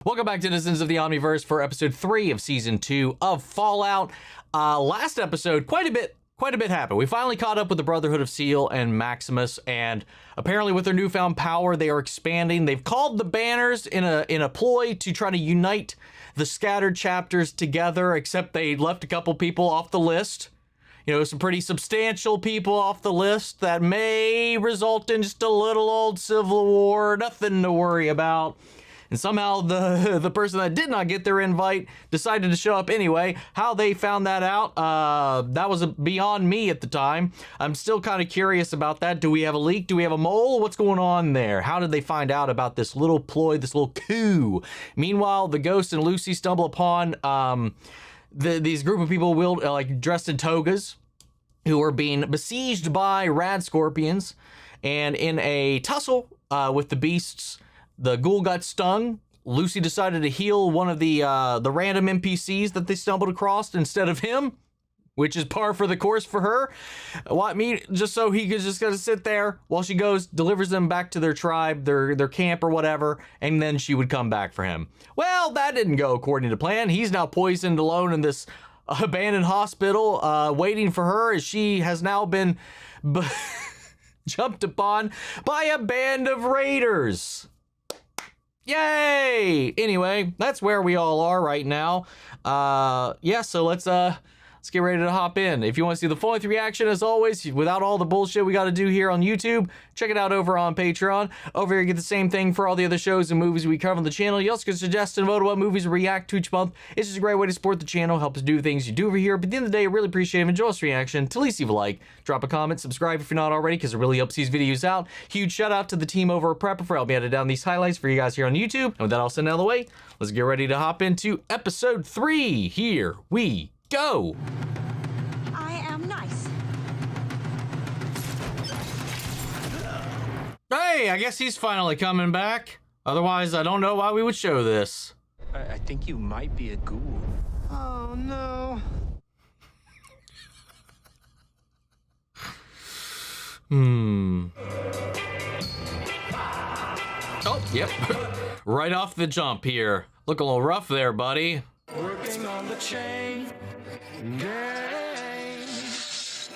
Welcome back, denizens of the Omniverse, for episode 3 of season 2 of Fallout. Last episode, quite a bit happened. We finally caught up with the Brotherhood of Seal and Maximus, and apparently with their newfound power, they are expanding. They've called the banners in a ploy to try to unite the scattered chapters together, except they left a couple people off the list. You know, some pretty substantial people off the list that may result in just a little old civil war. Nothing to worry about. And somehow the person that did not get their invite decided to show up anyway. How they found that out, that was beyond me at the time. I'm still kind of curious about that. Do we have a leak? Do we have a mole? What's going on there? How did they find out about this little ploy, this little coup? Meanwhile, the Ghost and Luzzi stumble upon these group of people dressed in togas who are being besieged by rad scorpions. And in a tussle with the beasts, the ghoul got stung. Luzzi decided to heal one of the random NPCs that they stumbled across instead of him, which is par for the course for her. Just so he could just gotta sit there while she goes, delivers them back to their tribe, their camp or whatever, and then she would come back for him. Well, that didn't go according to plan. He's now poisoned alone in this abandoned hospital, waiting for her, as she has now been jumped upon by a band of raiders. Yay! Anyway, that's where we all are right now. So let's get ready to hop in. If you want to see the full-length reaction, as always, without all the bullshit we got to do here on YouTube, check it out over on Patreon. Over here, you get the same thing for all the other shows and movies we cover on the channel. You also can suggest and vote on what movies we react to each month. It's just a great way to support the channel, help us do things you do over here. But at the end of the day, I really appreciate it. Enjoy this reaction. To least leave a like, drop a comment, subscribe if you're not already, because it really helps these videos out. Huge shout out to the team over at Prepper for helping me edit down these highlights for you guys here on YouTube. And with that all said and out of the way, let's get ready to hop into episode 3. Here we go. Hey, I guess he's finally coming back. Otherwise, I don't know why we would show this. I think you might be a ghoul. Oh, no. Oh, yep. Right off the jump here. Look a little rough there, buddy. Working on the chain gang.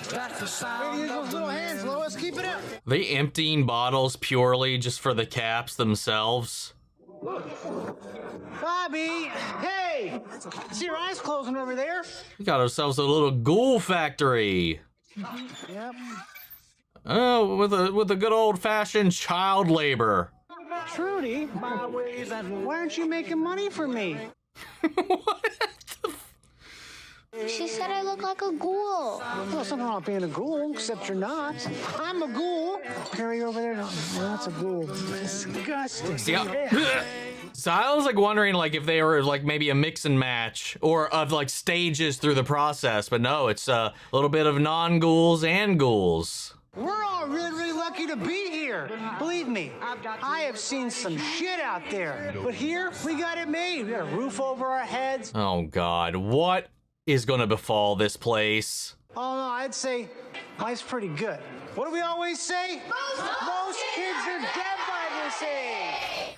That's the sound. Use those little hands, Lois. Keep it up. They emptying bottles purely just for the caps themselves. Bobby, hey! See your eyes closing over there? We got ourselves a little ghoul factory. Yep. Oh, with a good old-fashioned child labor. Trudy, why aren't you making money for me? What the She said I look like a ghoul. Well, something wrong with being a ghoul, except you're not. I'm a ghoul. Carry over there. No, that's a ghoul. Disgusting. See, so I was like wondering if they were maybe a mix and match or of stages through the process, but no, it's a little bit of non-ghouls and ghouls. We're all really, really lucky to be here. Believe me, I have seen some shit out there. But here, we got it made. We got a roof over our heads. Oh God, what is gonna befall this place? Oh, no, I'd say life's pretty good. What do we always say? Most kids are dead by this age.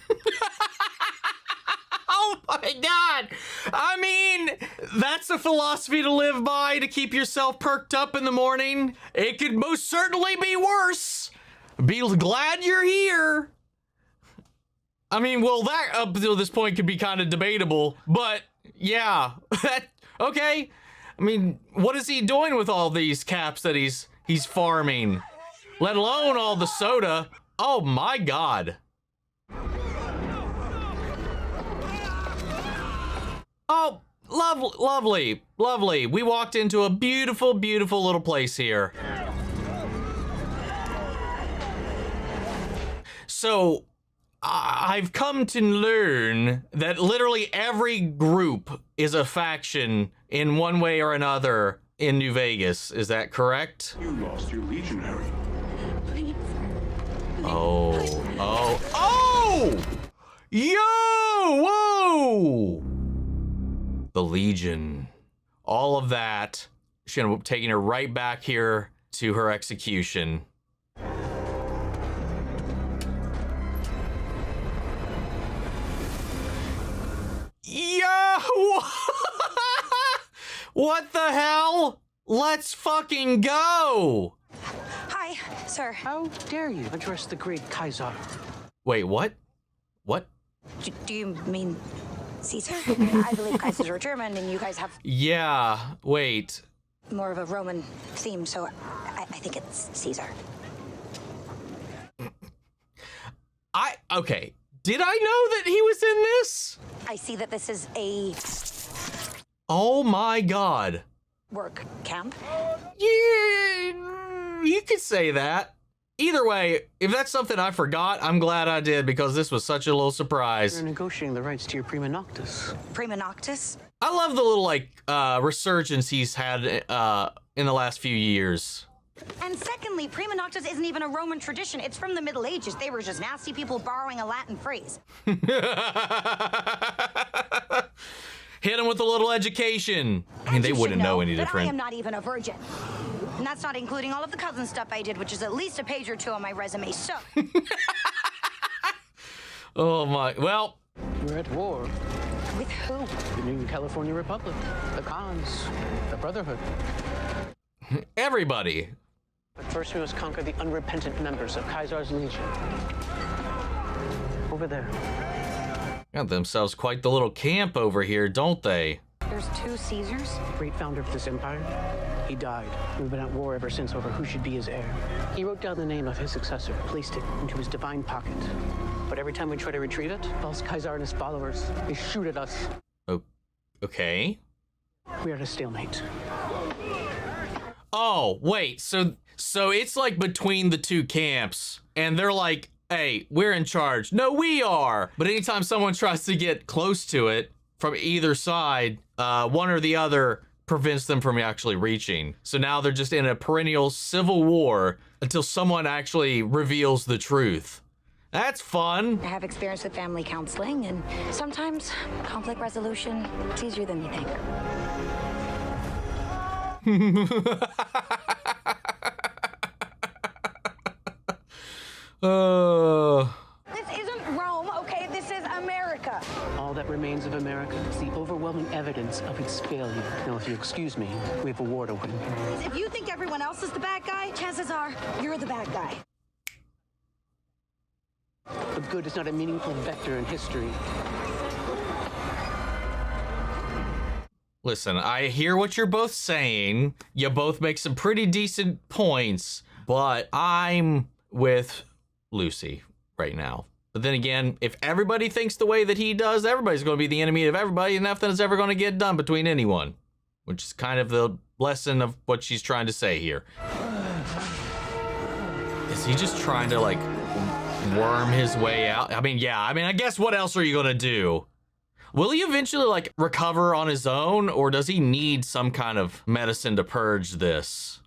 Oh my God! I mean, that's a philosophy to live by, to keep yourself perked up in the morning. It could most certainly be worse. Be glad you're here. I mean, well, that up until this point could be kind of debatable, but yeah, okay. I mean, what is he doing with all these caps that he's farming? Let alone all the soda. Oh my God. Oh, lovely, lovely. We walked into a beautiful, beautiful little place here. So, I've come to learn that literally every group is a faction in one way or another in New Vegas. Is that correct? You lost your legionary. Oh. Yo! Whoa! The Legion. All of that. She's gonna be taking her right back here to her execution. What the hell? Let's fucking go! Hi, sir. How dare you address the great Kaiser? Wait, what? What? Do you mean Caesar? I believe Kaisers are German, and you guys have Yeah, wait. more of a Roman theme, so I think it's Caesar. Okay. Did I know that he was in this? I see that this is a Oh my god. work camp. Yeah, you could say that. Either way, if that's something I forgot, I'm glad I did because this was such a little surprise. You're negotiating the rights to your prima noctis. Prima noctis? I love the little, like, resurgence he's had in the last few years. And secondly, prima noctis isn't even a Roman tradition. It's from the Middle Ages. They were just nasty people borrowing a Latin phrase. Hit him with a little education. I mean, they wouldn't know any that different. I am not even a virgin. And that's not including all of the cousin stuff I did, which is at least a page or two on my resume. So, Oh my, well, We're at war. with who? The new California Republic. The Khans. The Brotherhood. everybody. But first we must conquer the unrepentant members of Kaiser's Legion. Over there. Got themselves quite the little camp over here, don't they? There's two Caesars? Great founder of this empire. He died. We've been at war ever since over who should be his heir. He wrote down the name of his successor, placed it into his divine pocket. But every time we try to retrieve it, false Kaiser and his followers, they shoot at us. Oh, okay. We are at a stalemate. Oh, wait, so it's like between the two camps, and they're like, hey, we're in charge. No, we are. But anytime someone tries to get close to it from either side, one or the other prevents them from actually reaching. So now they're just in a perennial civil war until someone actually reveals the truth. That's fun. I have experience with family counseling, and sometimes conflict resolution is easier than you think. This isn't Rome, okay? This is America. All that remains of America is the overwhelming evidence of its failure. Now, if you excuse me, we have a war to win. If you think everyone else is the bad guy, chances are you're the bad guy. But good is not a meaningful vector in history. Listen, I hear what you're both saying. You both make some pretty decent points, but I'm with Lucy right now. But then again, if everybody thinks the way that he does, everybody's going to be the enemy of everybody, and nothing is ever going to get done between anyone, which is kind of the lesson of what she's trying to say here. Is he just trying to, like, worm his way out? I mean, yeah, I guess what else are you going to do? Will he eventually, like, recover on his own, or does he need some kind of medicine to purge this?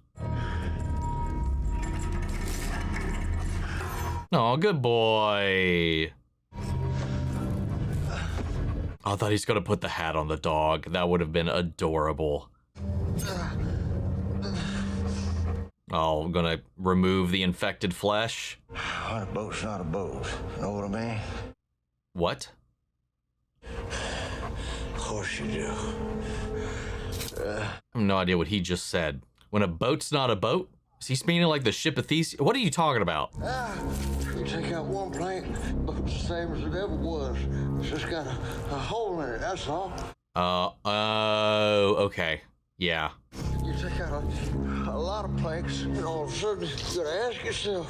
Oh, good boy. I thought he's gonna put the hat on the dog. That would have been adorable. Oh, I'm gonna remove the infected flesh. A boat's not a boat. Know what I mean? What? Of course you do. I have no idea what he just said. When a boat's not a boat? Is he meaning like the ship of Theseus? What are you talking about? You take out one plank, boat's the same as it ever was. It's just got a hole in it, that's all. Okay. Yeah. You take out a lot of planks, and all of a sudden, you gotta ask yourself,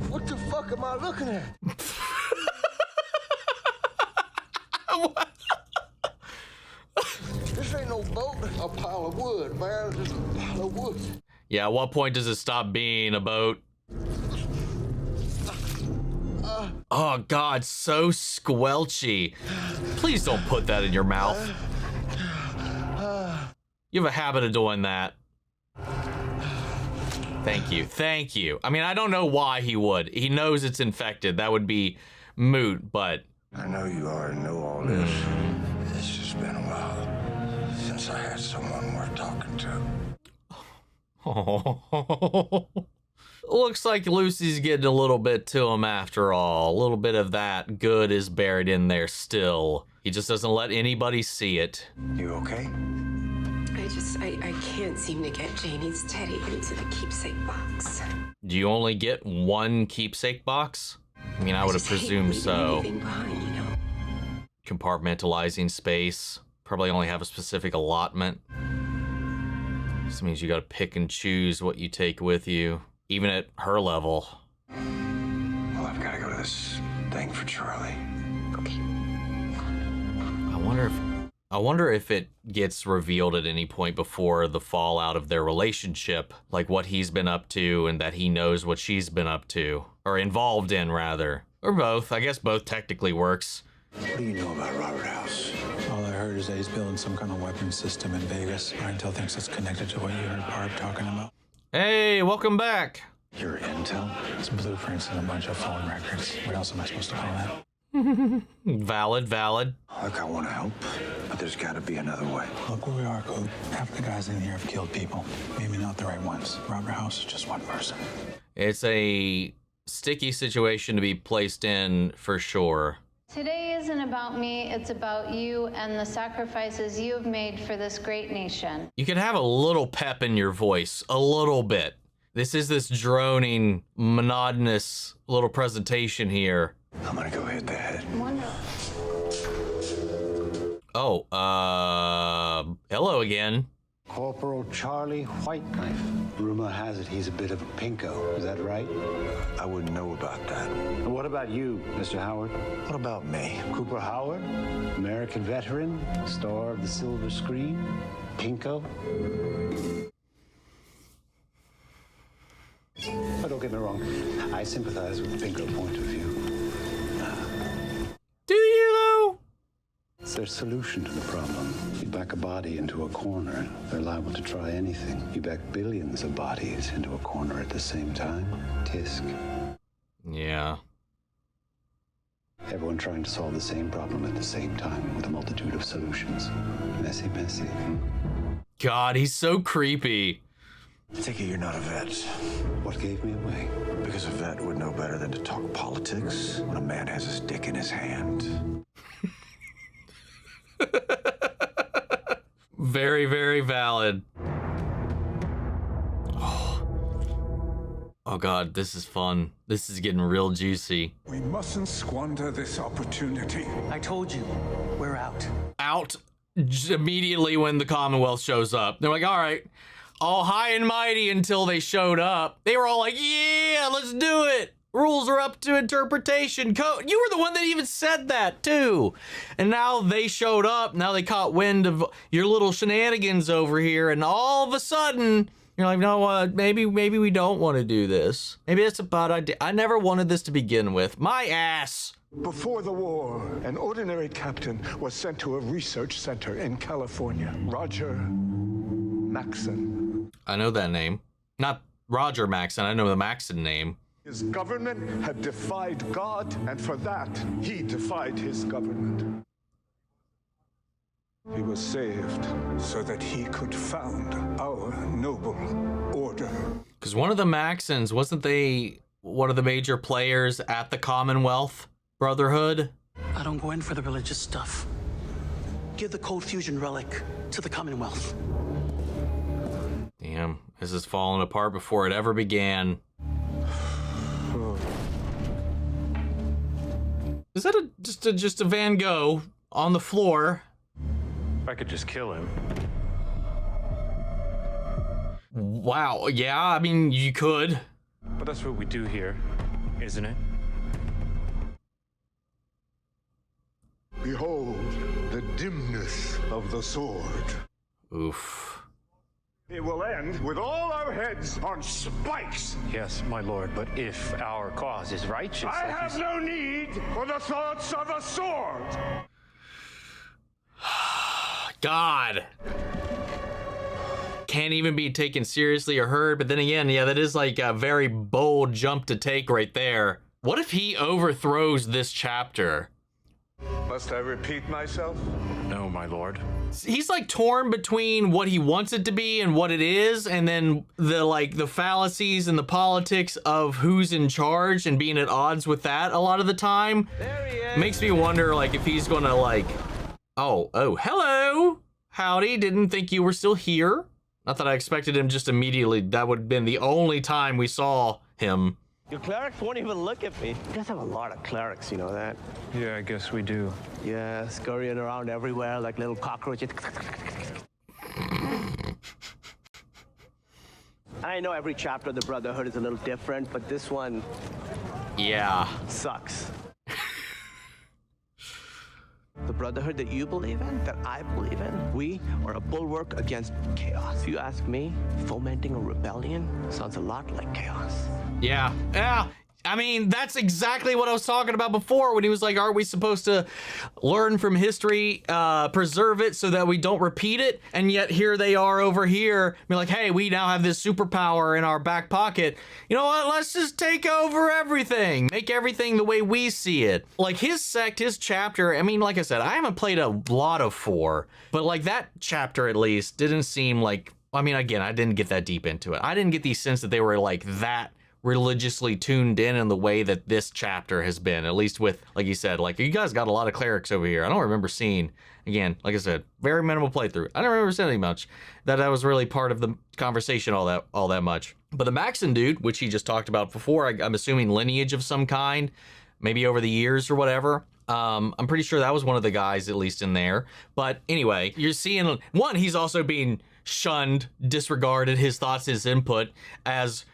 what the fuck am I looking at? What? This ain't no boat, a pile of wood, man. Just a pile of wood. Yeah, at what point does it stop being a boat? Oh, God, so squelchy. Please don't put that in your mouth. You have a habit of doing that. Thank you. Thank you. I mean, I don't know why he would. He knows it's infected. That would be moot, but... I know you already know all this. It's just been a while since I had someone worth talking to. Oh. Looks like Lucy's getting a little bit to him after all. A little bit of that good is buried in there still. He just doesn't let anybody see it. You okay? I can't seem to get Janie's teddy into the keepsake box. Do you only get one keepsake box? I mean, I would have presumed so. Behind, you know? Compartmentalizing space. Probably only have a specific allotment. This means you gotta pick and choose what you take with you, even at her level. Well, I've got to go to this thing for Charlie. Okay. I wonder if it gets revealed at any point before the fallout of their relationship, like what he's been up to and that he knows what she's been up to, or involved in rather, or both. I guess both technically works. What do you know about Robert House? All I heard is that he's building some kind of weapons system in Vegas. Intel thinks it's connected to what you heard Barb talking about. Hey, welcome back. Your intel? Some blueprints and a bunch of phone records. What else am I supposed to call that? Valid. Look, I want to help, but there's got to be another way. Look where we are, Coop. Half the guys in here have killed people. Maybe not the right ones. Robert House is just one person. It's a sticky situation to be placed in for sure. Today isn't about me, it's about you and the sacrifices you have made for this great nation. You can have a little pep in your voice, a little bit. This is this droning, monotonous little presentation here. I'm going to go hit the head. Oh, hello again. Corporal Charlie Whiteknife. Rumor has it he's a bit of a pinko. Is that right? I wouldn't know about that. And what about you, Mr. Howard? What about me? Cooper Howard? American veteran? Star of the silver screen? Pinko? But don't get me wrong. I sympathize with the pinko point of view. Do you though? It's their solution to the problem. You back a body into a corner, they're liable to try anything. You back billions of bodies into a corner at the same time. Tisk. Yeah. Everyone trying to solve the same problem at the same time with a multitude of solutions. Messy. God, he's so creepy. I take it you're not a vet. What gave me away? Because a vet would know better than to talk politics when a man has his dick in his hand. Very, very valid. Oh God, this is fun. This is getting real juicy. We mustn't squander this opportunity. I told you, we're out. Out immediately when the Commonwealth shows up. They're like, all right, all high and mighty until they showed up. They were all like, yeah, let's do it. Rules are up to interpretation. You were the one that even said that too. And now they showed up. Now they caught wind of your little shenanigans over here. And all of a sudden, you're like, no, what? Maybe we don't want to do this. Maybe that's a bad idea. I never wanted this to begin with. My ass. Before the war, an ordinary captain was sent to a research center in California. Roger Maxon. I know that name. Not Roger Maxon. I know the Maxon name. His government had defied God, and for that, he defied his government. He was saved so that he could found our noble order. Because one of the Maxons, wasn't they one of the major players at the Commonwealth Brotherhood? I don't go in for the religious stuff. Give the cold fusion relic to the Commonwealth. Damn, this is falling apart before it ever began. Is that just a Van Gogh on the floor? I could just kill him. Wow, yeah, I mean, you could. But that's what we do here, isn't it? Behold the dimness of the sword. Oof. It will end with all our heads on spikes. Yes, my lord, but if our cause is righteous... I have no need for the thoughts of a sword. God. Can't even be taken seriously or heard, but then again, yeah, that is like a very bold jump to take right there. What if he overthrows this chapter? Must I repeat myself? No, my lord. He's like torn between what he wants it to be and what it is, and then the fallacies and the politics of who's in charge and being at odds with that a lot of the time. There he is. Makes me wonder like if he's gonna like, oh, hello, howdy, didn't think you were still here. Not that I expected him just immediately. That would have been the only time we saw him. Your clerics won't even look at me. You guys have a lot of clerics, you know that? Yeah, I guess we do. Yeah, scurrying around everywhere like little cockroaches. I know every chapter of the Brotherhood is a little different, but this one... Yeah. Sucks. The Brotherhood that you believe in, that I believe in, we are a bulwark against chaos. If you ask me, fomenting a rebellion sounds a lot like chaos. Yeah. I mean, that's exactly what I was talking about before when he was like, are we supposed to learn from history, preserve it so that we don't repeat it? And yet here they are over here, be like, hey, we now have this superpower in our back pocket. You know what? Let's just take over everything. Make everything the way we see it. Like his sect, his chapter, I mean, like I said, I haven't played a lot of 4, but like that chapter at least didn't seem like, I mean, again, I didn't get that deep into it. I didn't get the sense that they were like that religiously tuned in the way that this chapter has been, at least with, like you said, like you guys got a lot of clerics over here. I don't remember seeing, again, like I said, very minimal playthrough. I don't remember seeing much that was really part of the conversation all that much. But the Maxon dude, which he just talked about before, I'm assuming lineage of some kind, maybe over the years or whatever. I'm pretty sure that was one of the guys at least in there. But anyway, you're seeing one, he's also being shunned, disregarded, his thoughts, his input as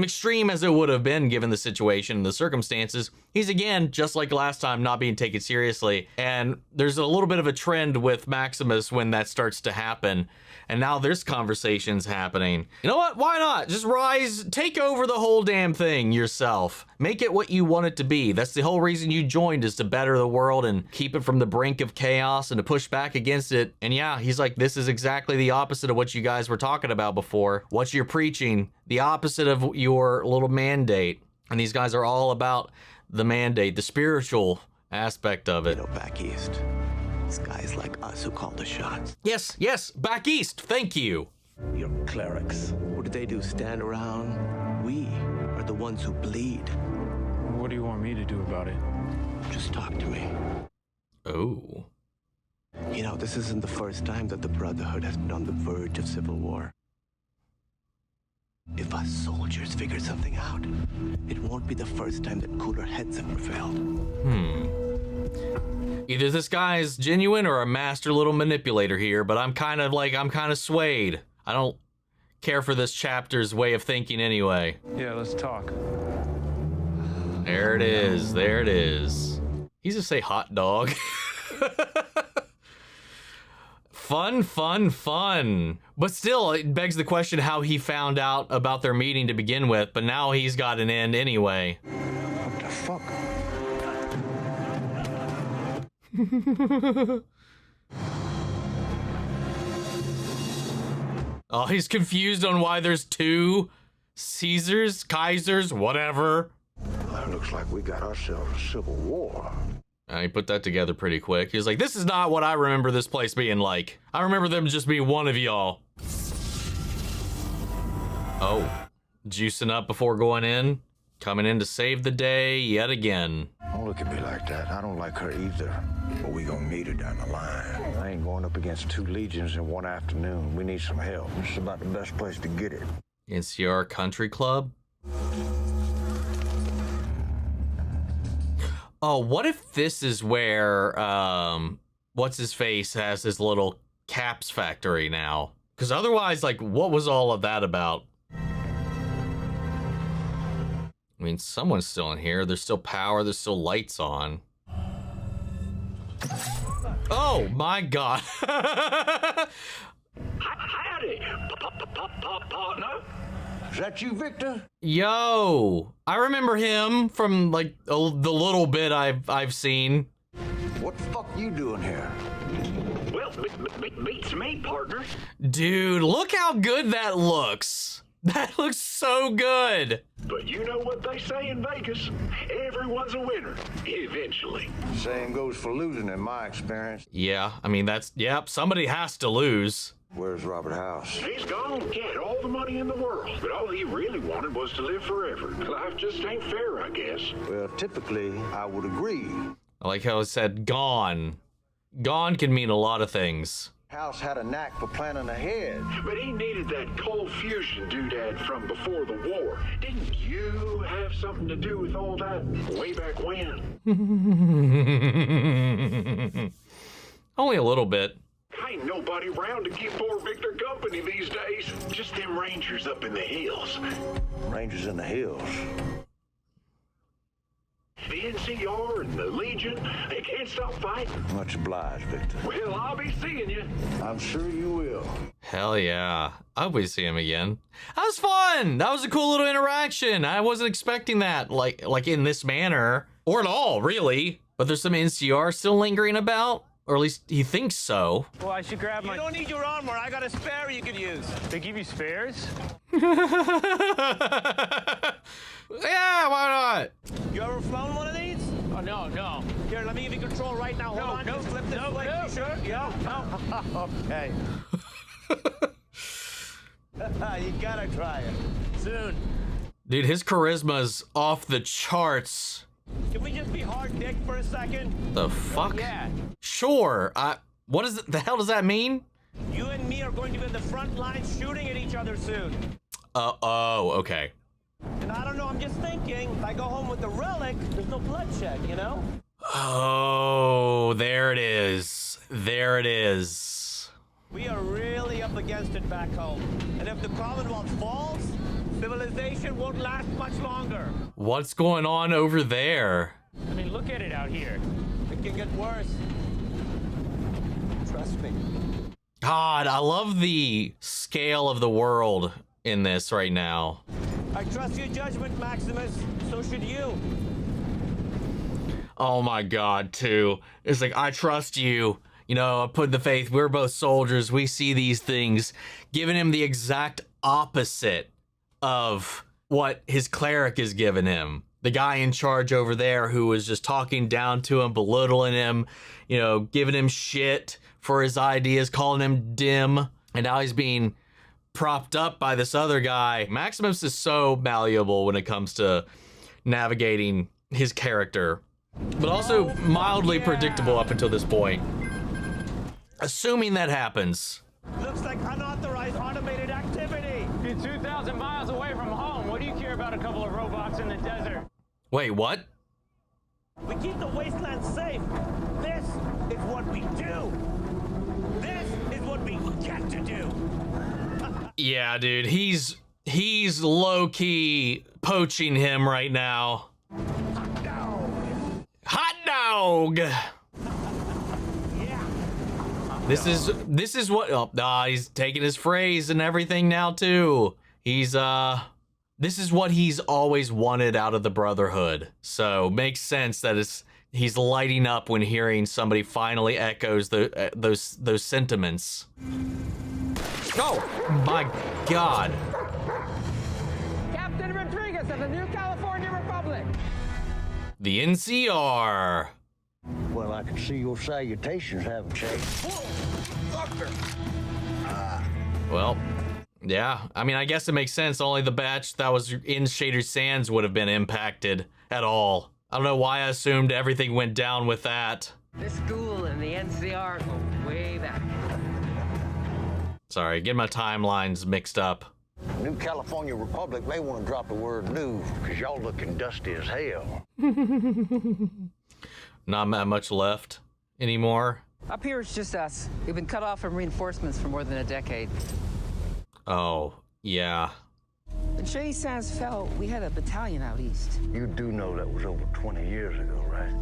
extreme as it would have been given the situation and the circumstances. He's again, just like last time, not being taken seriously. And there's a little bit of a trend with Maximus when that starts to happen. And now there's conversations happening. You know what? Why not? Just rise, take over the whole damn thing yourself. Make it what you want it to be. That's the whole reason you joined, is to better the world and keep it from the brink of chaos and to push back against it. And yeah, he's like, this is exactly the opposite of what you guys were talking about before. What you're preaching, the opposite of your little mandate. And these guys are all about the mandate, the spiritual aspect of it. You know, back east, it's guys like us who call the shots. Yes, back east. Thank you. Your clerics. What do they do? Stand around? We are the ones who bleed. What do you want me to do about it? Just talk to me. Oh. You know, this isn't the first time that the Brotherhood has been on the verge of civil war. If us soldiers figure something out, it won't be the first time that cooler heads have prevailed. Either this guy is genuine or a master little manipulator here, but I'm kind of swayed. I don't care for this chapter's way of thinking anyway. Yeah, let's talk. There it is. He's just say hot dog. Fun. But still, it begs the question how he found out about their meeting to begin with, but now he's got an end anyway. What the fuck? Oh, he's confused on why there's 2 Caesars, Kaisers, whatever. Well, looks like we got ourselves a civil war. He put that together pretty quick. He was like, this is not what I remember this place being like. I remember them just being one of y'all. Oh, juicing up before going in. Coming in to save the day yet again. Don't look at me like that. I don't like her either. But we gonna meet her down the line. I ain't going up against 2 legions in one afternoon. We need some help. This is about the best place to get it. NCR Country Club? Oh, what if this is where, what's-his-face has his little caps factory now? Because otherwise, like, what was all of that about? I mean, someone's still in here. There's still power. There's still lights on. Oh, my God. Howdy, partner. Is that you, Victor? Yo, I remember him from, like, the little bit I've seen. What the fuck you doing here? Well, beats me, partner. Dude, look how good that looks. That looks so good. But you know what they say in Vegas? Everyone's a winner, eventually. Same goes for losing in my experience. Yeah, I mean, somebody has to lose. Where's Robert House? He's gone. He had all the money in the world, but all he really wanted was to live forever. Life just ain't fair, I guess. Well, typically, I would agree. I like how it said gone. Gone can mean a lot of things. House had a knack for planning ahead. But he needed that cold fusion doodad from before the war. Didn't you have something to do with all that way back when? Only a little bit. Ain't nobody around to keep poor Victor company these days. Just them rangers up in the hills. Rangers in the hills? The NCR and the Legion, they can't stop fighting. Much obliged, Victor. Well, I'll be seeing you. I'm sure you will. Hell yeah. I hope we see him again. That was fun. That was a cool little interaction. I wasn't expecting that, like in this manner. Or at all, really. But there's some NCR still lingering about. Or at least he thinks so. Well, I should grab my... You don't need your armor. I got a spare you could use. They give you spares? Yeah, why not? You ever flown one of these? Oh, no. Here, let me give you control right now. Hold on. Just flip this way. You sure? Yeah? No. Okay. You gotta try it. Soon. Dude, his charisma's off the charts. Can we just be hard dick for a second? The fuck? Yeah. Sure. What is it? The hell does that mean? You and me are going to be in the front lines shooting at each other soon. Oh, okay. And I don't know, I'm just thinking, if I go home with the relic, there's no bloodshed, you know? Oh, there it is. There it is. We are really up against it back home. And if the Commonwealth falls, civilization won't last much longer. What's going on over there? I mean, look at it out here. It can get worse. Trust me. God, I love the scale of the world in this right now. I trust your judgment, Maximus. So should you. Oh my God, too. It's like, I trust you. You know, I put the faith. We're both soldiers. We see these things. Giving him the exact opposite of what his cleric is giving him. The guy in charge over there who was just talking down to him, belittling him, you know, giving him shit for his ideas, calling him dim. And now he's being propped up by this other guy. Maximus is so malleable when it comes to navigating his character, but also mildly predictable up until this point. Assuming that happens. Looks like unauthorized automated activity. You're 2,000 miles away from home. What do you care about a couple of robots in the desert? Wait, what? We keep the wasteland safe. This is what we do. This is what we get to do. Yeah, dude, he's low-key poaching him right now. Hot dog! Yeah. This is what he's taking his phrase and everything now too. This is what he's always wanted out of the Brotherhood. So makes sense that he's lighting up when hearing somebody finally echoes those sentiments. Oh my God. Captain Rodrigo of the New California Republic. The NCR. Well, I can see your salutations haven't changed. Well, yeah. I mean, I guess it makes sense. Only the batch that was in Shader Sands would have been impacted at all. I don't know why I assumed everything went down with that. This Ghoul and the NCR go way back. Sorry, getting my timelines mixed up. New California Republic may want to drop the word new, because y'all looking dusty as hell. Not that much left anymore. Up here, it's just us. We've been cut off from reinforcements for more than a decade. Oh, yeah. When Shady Sands fell, we had a battalion out east. You do know that was over 20 years ago, right?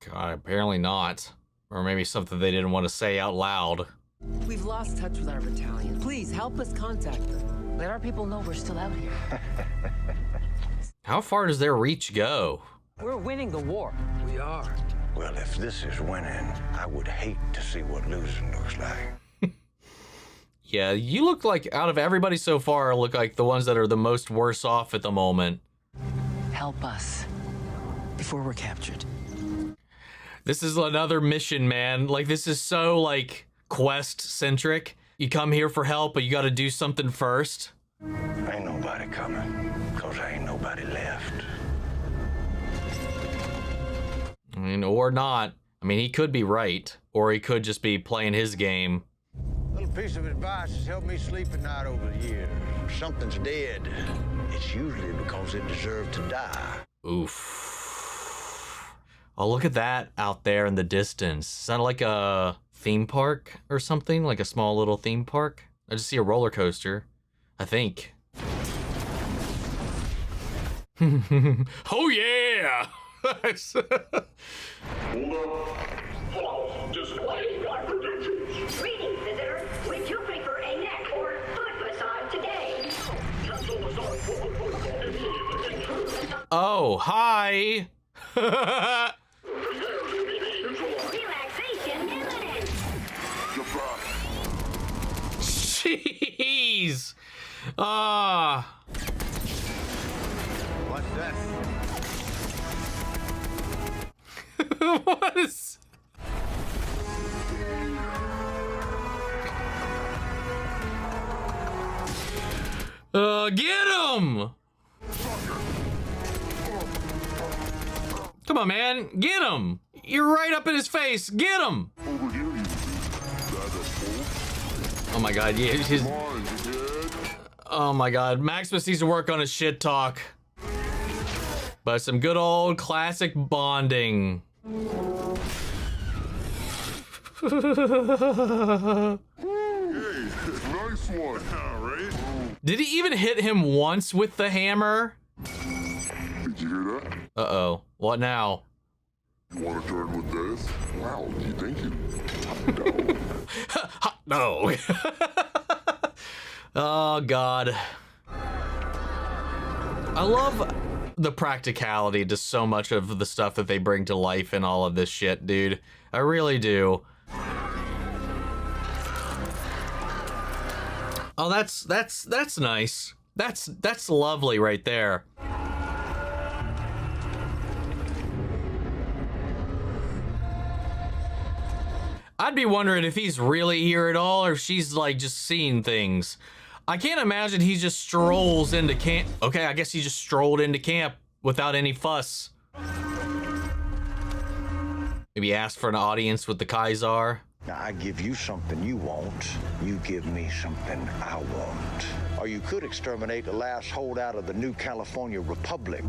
God, apparently not. Or maybe something they didn't want to say out loud. We've lost touch with our battalion. Please help us contact them. Let our people know we're still out here. How far does their reach go? We're winning the war. We are. Well, if this is winning, I would hate to see what losing looks like. Yeah, you look like, out of everybody so far, look like the ones that are the most worse off at the moment. Help us before we're captured. This is another mission, man. Like, this is so, like, quest-centric. You come here for help, but you gotta do something first. Ain't nobody coming, because ain't nobody left. I mean, or not. I mean, he could be right, or he could just be playing his game. Little piece of advice has helped me sleep at night over the years. If something's dead, it's usually because it deserved to die. Oof. Oh, look at that out there in the distance. Sounded like a theme park or something, like a small little theme park. I just see a roller coaster, I think. Oh, yeah! Just waiting on predictions. Greetings, visitor. Would you prefer a neck or foot massage today? Oh, hi! Relaxation imminent. Jeez! Ah. What's that? What is... Get him! Come on, man. Get him! You're right up in his face. Get him! Oh my god, yeah, oh my god, Maximus needs to work on his shit talk. But some good old classic bonding. Hey, nice one. Right? Did he even hit him once with the hammer? Did you hear that? Uh-oh. What now? You want to turn with this? Wow, do you think you... No. Oh, God. I love the practicality to so much of the stuff that they bring to life in all of this shit, dude. I really do. Oh, that's nice. That's lovely right there. I'd be wondering if he's really here at all or if she's like just seeing things. I can't imagine he just strolls into camp. Okay, I guess he just strolled into camp without any fuss. Maybe ask for an audience with the Kaiser. Now, I give you something you want. You give me something I want. Or you could exterminate the last holdout of the new California Republic.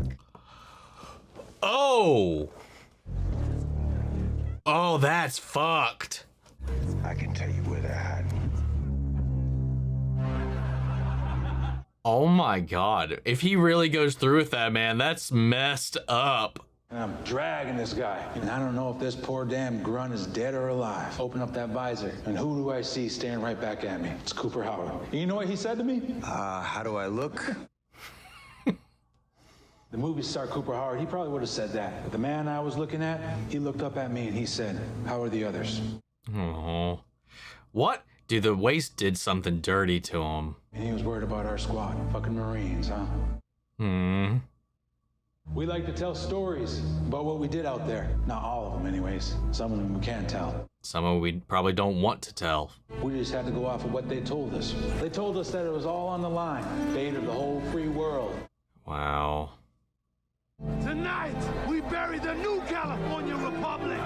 Oh! Oh, that's fucked. I can tell you where they're hiding. Oh my god. If he really goes through with that, man, that's messed up. And I'm dragging this guy, and I don't know if this poor damn grunt is dead or alive. Open up that visor, and who do I see staring right back at me? It's Cooper Howard. And you know what he said to me? How do I look? The movie star Cooper Howard, he probably would have said that. But the man I was looking at, he looked up at me and he said, "How are the others?" Oh. What? Dude, the waste did something dirty to him. And he was worried about our squad. Fucking Marines, huh? Hmm. We like to tell stories about what we did out there. Not all of them, anyways. Some of them we can't tell. Some of we probably don't want to tell. We just had to go off of what they told us. They told us that it was all on the line. Fate of the whole free world. Wow. Tonight, we bury the new California Republic.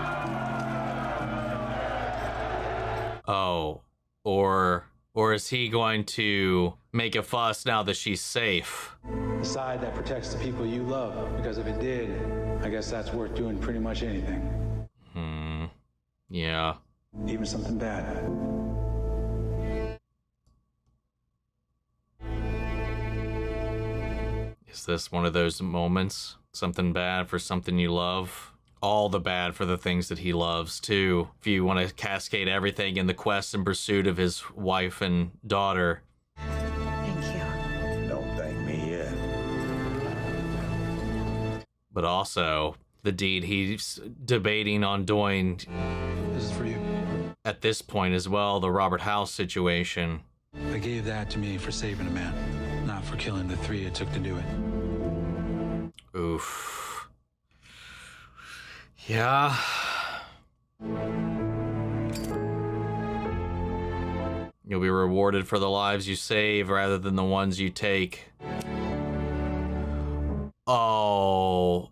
Oh. Or is he going to make a fuss now that she's safe? The side that protects the people you love. Because if it did, I guess that's worth doing pretty much anything. Hmm. Yeah. Even something bad. Is this one of those moments? Something bad for something you love? All the bad for the things that he loves, too. If you want to cascade everything in the quest and pursuit of his wife and daughter. Thank you. Don't thank me yet. But also, the deed he's debating on doing. This is for you. At this point as well, the Robert House situation. They gave that to me for saving a man, not for killing the 3 it took to do it. Oof. Yeah. You'll be rewarded for the lives you save rather than the ones you take. Oh,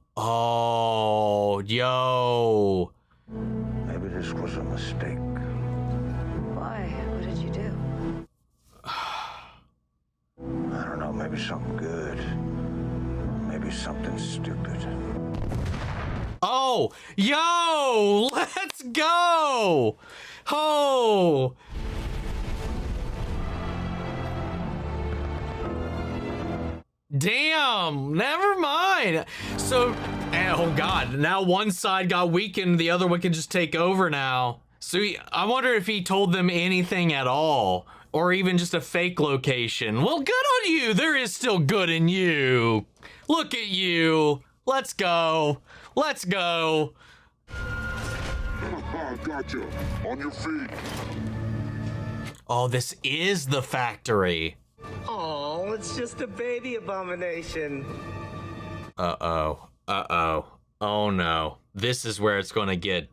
yo. Maybe this was a mistake. Why? What did you do? I don't know, maybe something good. Maybe something stupid. Oh, yo, let's go. Oh. Damn, never mind. So, oh God, now one side got weakened, the other one can just take over now. So I wonder if he told them anything at all, or even just a fake location. Well, good on you. There is still good in you. Look at you. Let's go. Let's go. Gotcha. On your feet. Oh, this is the factory. Oh, it's just a baby abomination. Uh-oh. Uh-oh. Oh no. This is where it's gonna get.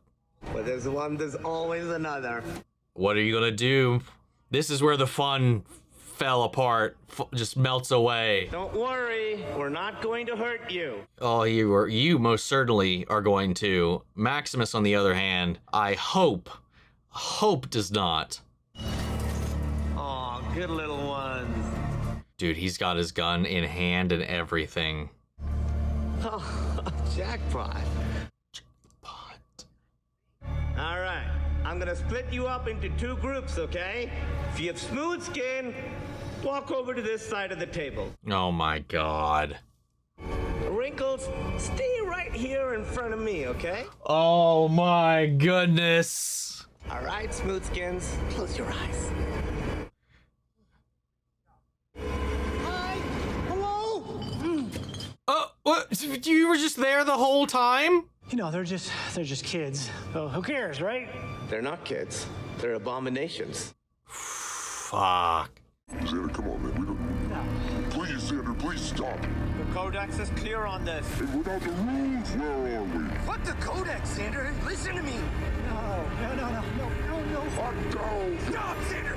Well, there's one, there's always another. What are you gonna do? This is where the fun fell apart, just melts away. Don't worry, we're not going to hurt you. Oh, you most certainly are going to. Maximus, on the other hand, I hope does not. Aw, good little ones. Dude, he's got his gun in hand and everything. Oh, jackpot. All right, I'm gonna split you up into 2 groups, okay? If you have smooth skin, walk over to this side of the table. Oh my God. Wrinkles, stay right here in front of me, okay? Oh my goodness. All right, smooth skins, close your eyes. Hi, hello. What? You were just there the whole time? You know, they're just kids. So who cares, right? They're not kids. They're abominations. Fuck. Xander, come on, man. We don't. No. Please, Xander, please stop. The codex is clear on this. And without the rules, where are we? What the codex, Xander? Listen to me. No. Let go. Stop, Xander.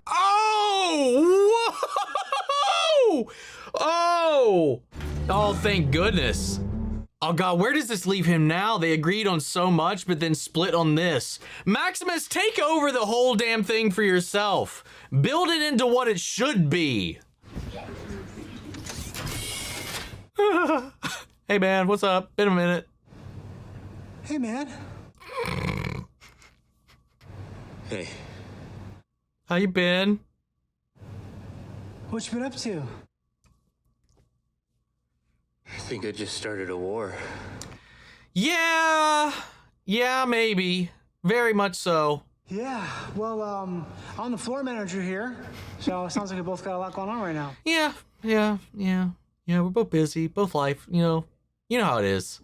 Oh! Whoa! Oh, thank goodness. Oh God, where does this leave him now? They agreed on so much, but then split on this. Maximus, take over the whole damn thing for yourself. Build it into what it should be. Hey man, what's up? Been a minute. Hey man. Hey. How you been? What you been up to? I think I just started a war. Yeah, maybe. Very much so. Yeah, well, I'm the floor manager here, so it sounds like we both got a lot going on right now. Yeah, we're both busy, both life, you know how it is.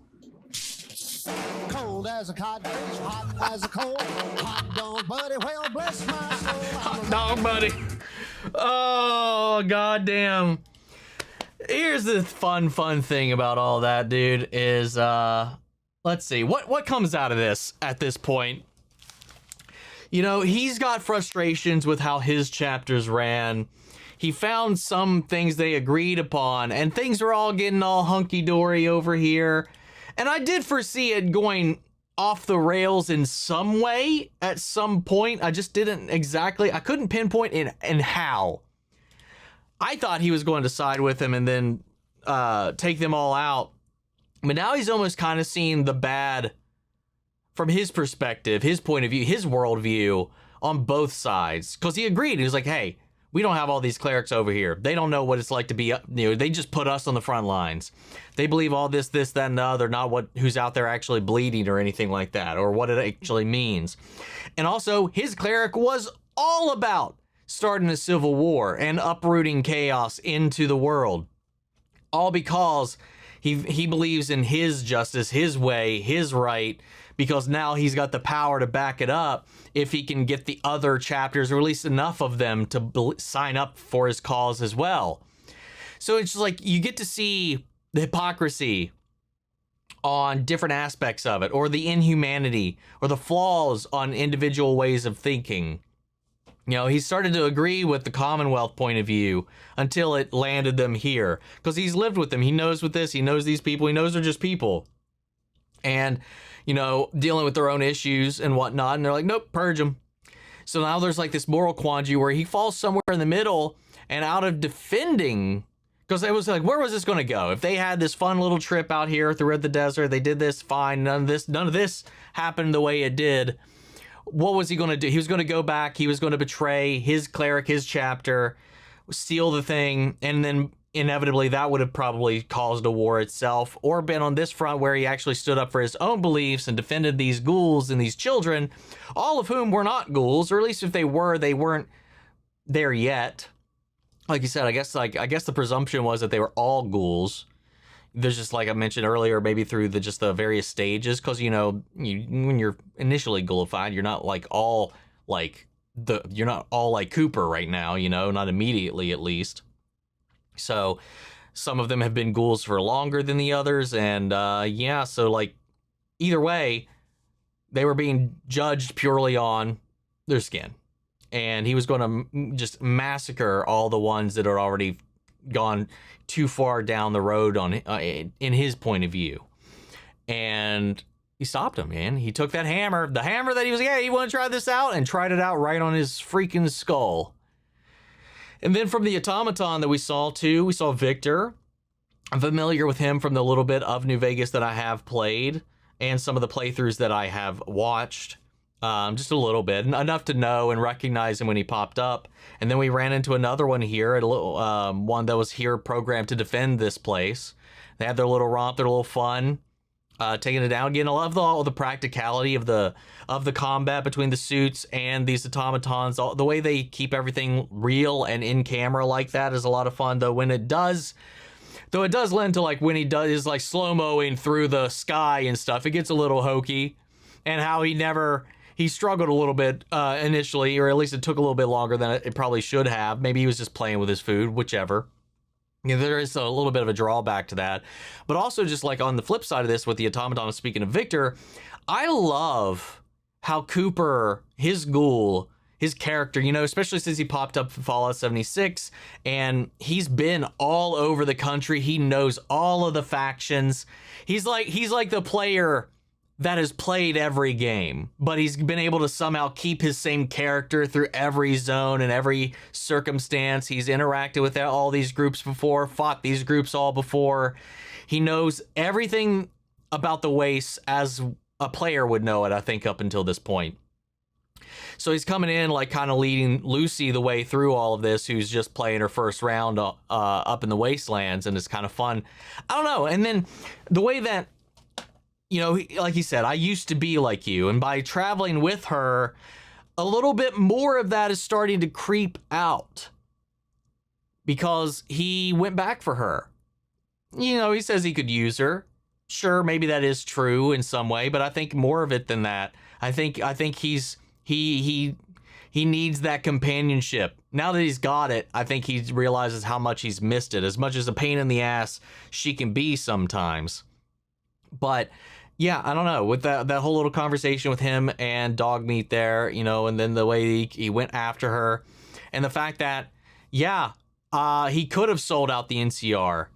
Cold as a codfish, hot as a coal. Hot dog, buddy, well, bless my soul. Hot dog, buddy. Oh, goddamn. Here's the fun thing about all that, dude, is, let's see, what comes out of this at this point? You know, he's got frustrations with how his chapters ran. He found some things they agreed upon, and things are all getting all hunky-dory over here. And I did foresee it going off the rails in some way at some point. I just didn't exactly, I couldn't pinpoint in how. I thought he was going to side with him and then take them all out. But now he's almost kind of seeing the bad from his perspective, his point of view, his worldview on both sides. Because he agreed. He was like, hey, we don't have all these clerics over here. They don't know what it's like to be, they just put us on the front lines. They believe all this, that, and the other, not who's out there actually bleeding or anything like that, or what it actually means. And also, his cleric was all about starting a civil war and uprooting chaos into the world. All because he believes in his justice, his way, his right, because now he's got the power to back it up if he can get the other chapters, or at least enough of them, to sign up for his cause as well. So it's just like you get to see the hypocrisy on different aspects of it, or the inhumanity, or the flaws on individual ways of thinking. You know, he started to agree with the Commonwealth point of view until it landed them here, because he's lived with them. He knows with this, he knows these people, he knows they're just people. And, you know, dealing with their own issues and whatnot, and they're like, nope, purge them. So now there's like this moral quandary where he falls somewhere in the middle, and out of defending, because it was like, where was this going to go? If they had this fun little trip out here throughout the desert, they did this fine, none of this happened the way it did. What was he going to do? He was going to go back, he was going to betray his cleric, his chapter, steal the thing, and then inevitably that would have probably caused a war itself, or been on this front where he actually stood up for his own beliefs and defended these ghouls and these children, all of whom were not ghouls, or at least if they were, they weren't there yet. Like you said, I guess the presumption was that they were all ghouls. There's just, like I mentioned earlier, maybe through the various stages, because, you know, when you're initially ghoulified, you're not like all like you're not all like Cooper right now, you know, not immediately at least. So some of them have been ghouls for longer than the others, and yeah, so like either way, they were being judged purely on their skin. And he was going to just massacre all the ones that are already gone too far down the road on in his point of view. And he stopped him, man. He took that hammer, the hammer that he was, yeah, you want to try this out? And tried it out right on his freaking skull. And then from the automaton that we saw too, we saw Victor. I'm familiar with him from the little bit of New Vegas that I have played and some of the playthroughs that I have watched. Just a little bit, enough to know and recognize him when he popped up. And then we ran into another one here, a little one that was here programmed to defend this place. They had their little romp, their little fun, taking it down. Again, I love all the practicality of the combat between the suits and these automatons. The way they keep everything real and in camera like that is a lot of fun. Though it does lend to like when he does like slow-moing through the sky and stuff, it gets a little hokey. And how he struggled a little bit initially, or at least it took a little bit longer than it probably should have. Maybe he was just playing with his food, whichever. Yeah, there is a little bit of a drawback to that. But also just like on the flip side of this with the automaton, speaking of Victor, I love how Cooper, his ghoul, his character, you know, especially since he popped up in Fallout 76, and he's been all over the country. He knows all of the factions. He's like the player that has played every game, but he's been able to somehow keep his same character through every zone and every circumstance. He's interacted with all these groups before, fought these groups all before. He knows everything about the Wastes as a player would know it, I think, up until this point. So he's coming in like kind of leading Luzzi the way through all of this, who's just playing her first round up in the Wastelands, and it's kind of fun. I don't know. And then the way that, you know, like he said, I used to be like you. And by traveling with her, a little bit more of that is starting to creep out. Because he went back for her. You know, he says he could use her. Sure, maybe that is true in some way, but I think more of it than that. I think he needs that companionship. Now that he's got it, I think he realizes how much he's missed it. As much as a pain in the ass she can be sometimes. But yeah, I don't know, with that whole little conversation with him and Dogmeat there, you know, and then the way he went after her, and the fact that, yeah, he could have sold out the NCR,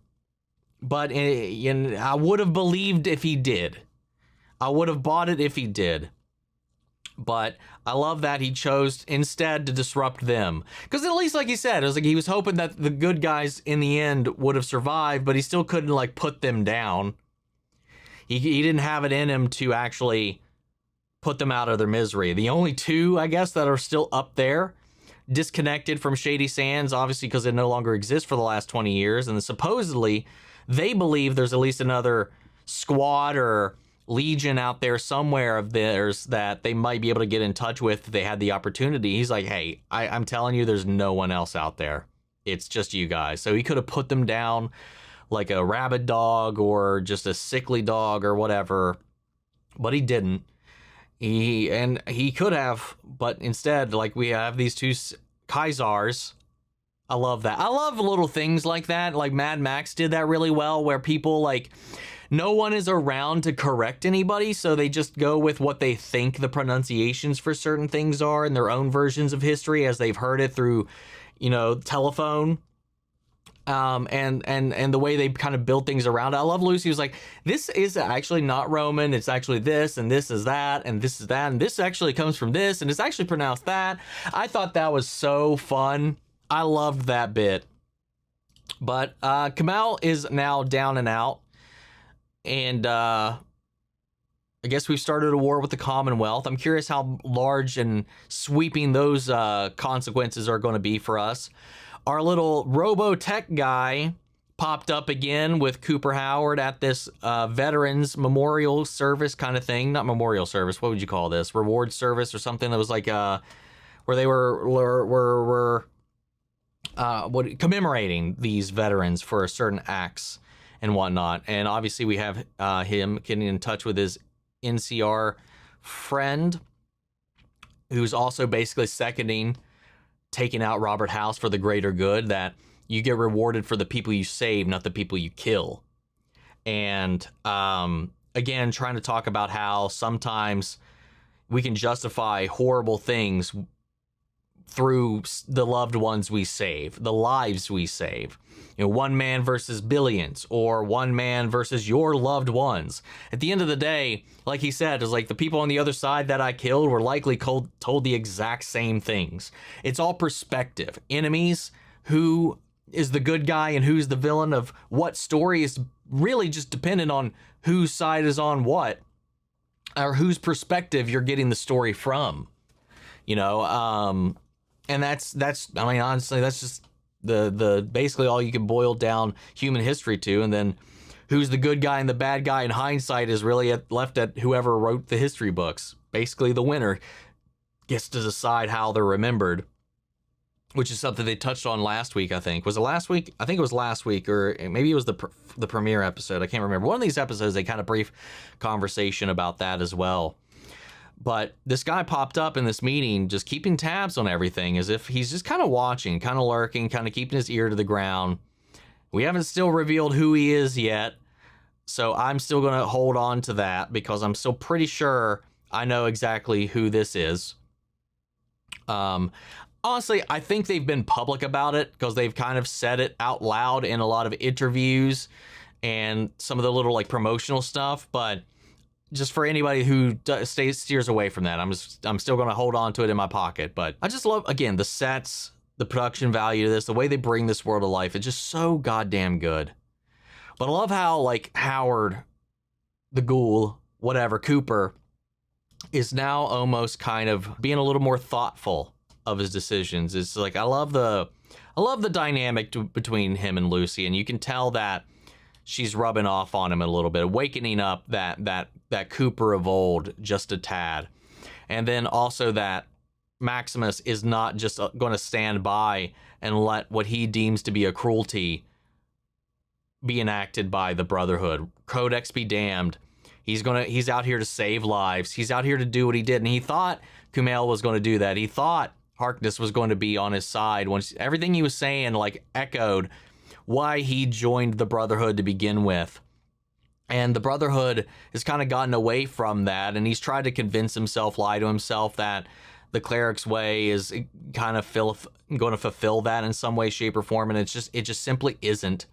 but I would have believed if he did. I would have bought it if he did. But I love that he chose instead to disrupt them. Because at least, like he said, it was like he was hoping that the good guys in the end would have survived, but he still couldn't like put them down. He didn't have it in him to actually put them out of their misery. The only two, I guess, that are still up there, disconnected from Shady Sands, obviously because it no longer exists for the last 20 years, and supposedly they believe there's at least another squad or legion out there somewhere of theirs that they might be able to get in touch with if they had the opportunity. He's like, hey, I'm telling you, there's no one else out there. It's just you guys. So he could have put them down like a rabid dog or just a sickly dog or whatever, but he didn't. He could have, but instead, like, we have these two Kaisars. I love that. I love little things like that. Like Mad Max did that really well, where people, like, no one is around to correct anybody, so they just go with what they think the pronunciations for certain things are in their own versions of history as they've heard it through, you know, telephone. And the way they kind of build things around it. I love Lucy was like, this is actually not Roman, it's actually this, and this is that, and this is that, and this actually comes from this, and it's actually pronounced that. I thought that was so fun. I loved that bit. But Kamal is now down and out, and I guess we've started a war with the Commonwealth. I'm curious how large and sweeping those consequences are going to be for us. Our little Robotech guy popped up again with Cooper Howard at this veterans memorial service kind of thing. Not memorial service. What would you call this? Reward service or something that was like where they were commemorating these veterans for certain acts and whatnot. And obviously we have him getting in touch with his NCR friend, who's also basically seconding taking out Robert House for the greater good, that you get rewarded for the people you save, not the people you kill. And again, trying to talk about how sometimes we can justify horrible things through the loved ones we save, the lives we save. You know, one man versus billions, or one man versus your loved ones. At the end of the day, like he said, is like the people on the other side that I killed were likely told the exact same things. It's all perspective. Enemies, who is the good guy and who's the villain of what story is really just dependent on whose side is on what, or whose perspective you're getting the story from. You know, and that's I mean, honestly, that's just the basically all you can boil down human history to. And then who's the good guy and the bad guy in hindsight is really left at whoever wrote the history books. Basically, the winner gets to decide how they're remembered, which is something they touched on last week, I think. Was it last week? I think it was last week, or maybe it was the premiere episode. I can't remember. One of these episodes, they kind of brief conversation about that as well. But this guy popped up in this meeting, just keeping tabs on everything, as if he's just kind of watching, kind of lurking, kind of keeping his ear to the ground. We haven't still revealed who he is yet, so I'm still going to hold on to that, because I'm still pretty sure I know exactly who this is. Honestly, I think they've been public about it, because they've kind of said it out loud in a lot of interviews and some of the little like promotional stuff, but just for anybody who steers away from that, I'm still going to hold on to it in my pocket. But I just love, again, the sets, the production value to this, the way they bring this world to life. It's just so goddamn good. But I love how, like, Howard, the Ghoul, whatever, Cooper, is now almost kind of being a little more thoughtful of his decisions. It's like, I love the dynamic between him and Lucy, and you can tell that she's rubbing off on him a little bit, wakening up that Cooper of old just a tad. And then also that Maximus is not just going to stand by and let what he deems to be a cruelty be enacted by the Brotherhood. Codex be damned. He's out here to save lives. He's out here to do what he did. And he thought Kumail was going to do that. He thought Harkness was going to be on his side. Once everything he was saying like echoed why he joined the Brotherhood to begin with. And the Brotherhood has kind of gotten away from that, and he's tried to convince himself, lie to himself, that the cleric's way is kind of going to fulfill that in some way, shape, or form, and it just simply isn't.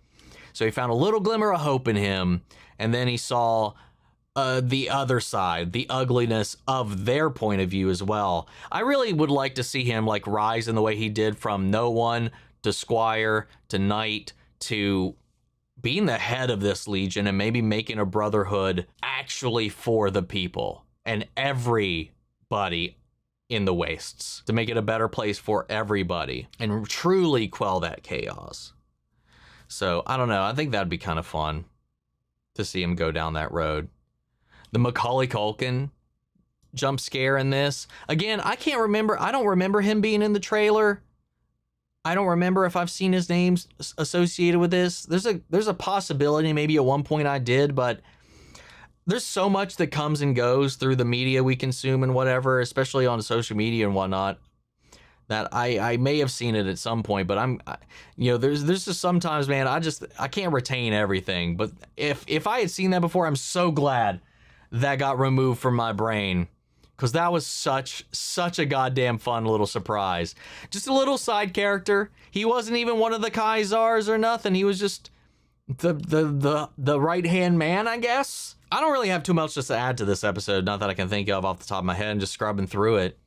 So he found a little glimmer of hope in him, and then he saw the other side, the ugliness of their point of view as well. I really would like to see him like rise in the way he did from no one to squire to knight to being the head of this legion, and maybe making a Brotherhood actually for the people and everybody in the wastes, to make it a better place for everybody and truly quell that chaos. So I don't know, I think that'd be kind of fun to see him go down that road. The Macaulay Culkin jump scare in this, again, I don't remember him being in the trailer. I don't remember if I've seen his name associated with this. There's a possibility maybe at one point I did, but there's so much that comes and goes through the media we consume and whatever, especially on social media and whatnot, that I may have seen it at some point, but there's just sometimes, man, I can't retain everything. But if I had seen that before, I'm so glad that got removed from my brain, because that was such a goddamn fun little surprise. Just a little side character. He wasn't even one of the Khazars or nothing. He was just the right-hand man, I guess. I don't really have too much just to add to this episode, not that I can think of off the top of my head, and just scrubbing through it.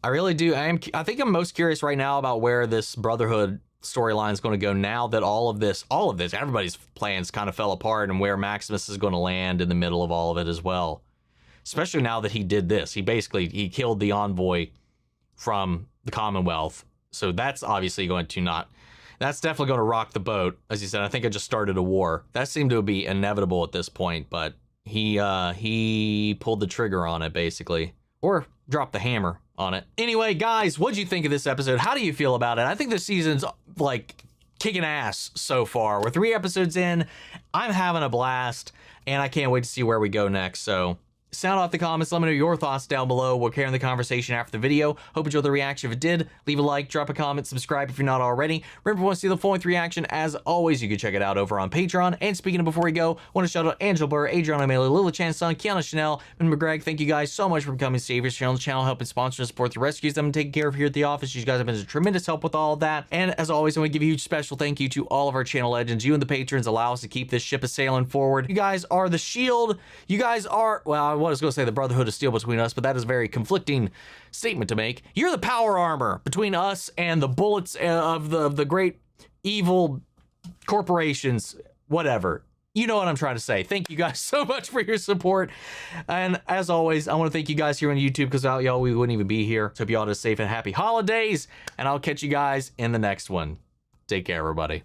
I really do. I think I'm most curious right now about where this Brotherhood storyline is going to go now that all of this, everybody's plans kind of fell apart, and where Maximus is going to land in the middle of all of it as well. Especially now that he did this. He killed the envoy from the Commonwealth. So that's obviously going to that's definitely going to rock the boat. As you said, I think I just started a war. That seemed to be inevitable at this point, but he pulled the trigger on it, basically. Or dropped the hammer on it. Anyway, guys, what'd you think of this episode? How do you feel about it? I think this season's like kicking ass so far. We're 3 episodes in. I'm having a blast, and I can't wait to see where we go next. So sound off the comments. Let me know your thoughts down below. We'll carry on the conversation after the video. Hope you enjoyed the reaction. If it did, leave a like, drop a comment, subscribe if you're not already. Remember, if you want to see the full-length reaction, as always, you can check it out over on Patreon. And speaking of before we go, I want to shout out Angela Burr, Adriana Amelia, Lila Chan's son, Kiana Chanel, and McGreg. Thank you guys so much for becoming saviors here on the channel, helping sponsor and support the rescues that I'm taking care of here at the office. You guys have been a tremendous help with all of that. And as always, I want to give a huge special thank you to all of our channel legends. You and the patrons allow us to keep this ship a-sailing forward. You guys are the shield. You guys are, well, I was going to say the Brotherhood of Steel between us, but that is a very conflicting statement to make. You're the power armor between us and the bullets of the great evil corporations, whatever. You know what I'm trying to say. Thank you guys so much for your support. And as always, I want to thank you guys here on YouTube, because without y'all, we wouldn't even be here. So hope you all have safe and happy holidays, and I'll catch you guys in the next one. Take care, everybody.